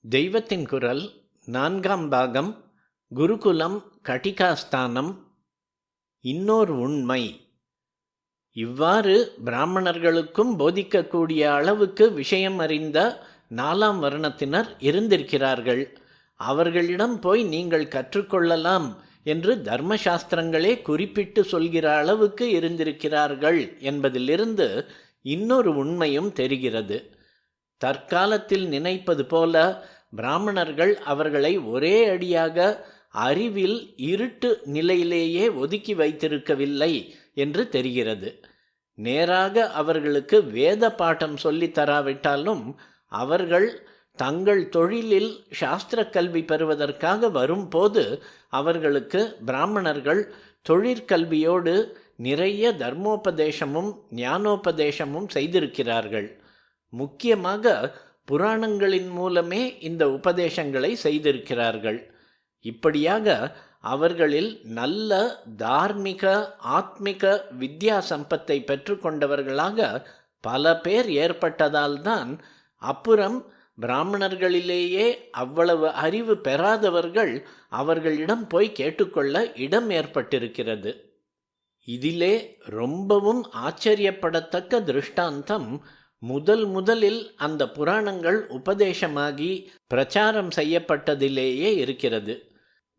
தெய்வத்தின் குரல் 4ஆம் பாகம். குருகுலம் கட்டிகாஸ்தானம். இன்னொரு உண்மை. இவ்வாறு பிராமணர்களுக்கும் போதிக்கக்கூடிய அளவுக்கு விஷயம் அறிந்த 4ஆம் வர்ணத்தினர் இருந்திருக்கிறார்கள். அவர்களிடம் போய் நீங்கள் கற்றுக்கொள்ளலாம் என்று தர்மசாஸ்திரங்களே குறிப்பிட்டு சொல்கிற அளவுக்கு இருந்திருக்கிறார்கள் என்பதிலிருந்து இன்னொரு உண்மையும் தெரிகிறது. தற்காலத்தில் நினைப்பது போல பிராமணர்கள் அவர்களை ஒரே அடியாக அறிவில் இருட்டு நிலையிலேயே ஒதுக்கி வைத்திருக்கவில்லை என்று தெரிகிறது. நேராக அவர்களுக்கு வேத பாடம் சொல்லித் தராவிட்டாலும் அவர்கள் தங்கள் தொழிலில் சாஸ்திர கல்வி பெறுவதற்காக வரும்போது அவர்களுக்கு பிராமணர்கள் தொழிற்கல்வியோடு நிறைய தர்மோபதேசமும் ஞானோபதேசமும் செய்திருக்கிறார்கள். முக்கியமாக புராணங்களின் மூலமே இந்த உபதேசங்களை செய்திருக்கிறார்கள். இப்படியாக அவர்களில் நல்ல தார்மீக ஆத்மிக வித்யா சம்பத்தை பெற்றுக்கொண்டவர்களாக பல பேர் ஏற்பட்டதால்தான் அப்புறம் பிராமணர்களிலேயே அவ்வளவு அறிவு பெறாதவர்கள் அவர்களிடம் போய் கேட்டுக்கொள்ள இடம் ஏற்பட்டிருக்கிறது. இதிலே ரொம்பவும் ஆச்சரியப்படத்தக்க திருஷ்டாந்தம் முதலில் அந்த புராணங்கள் உபதேசமாகி பிரச்சாரம் செய்யப்பட்டதிலேயே இருக்கிறது.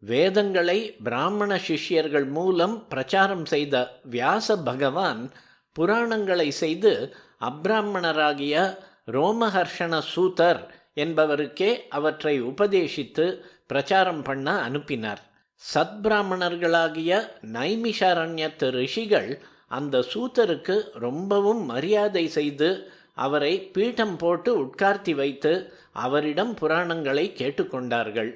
வேதங்களை பிராமண சிஷ்யர்கள் மூலம் பிரச்சாரம் செய்த வியாச பகவான் புராணங்களை செய்து அப்பிராமணராகிய ரோமஹர்ஷண சூதர் என்பவருக்கே அவற்றை உபதேசித்து பிரச்சாரம் பண்ண அனுப்பினார். சத்பிராமணர்களாகிய நைமிஷாரண்யத்து ரிஷிகள் அந்த சூதருக்கு ரொம்பவும் மரியாதை செய்து அவரை பீடம் போட்டு உட்கார்த்தி வைத்து அவரிடம் புராணங்களை கேட்டுக்கொண்டார்கள்.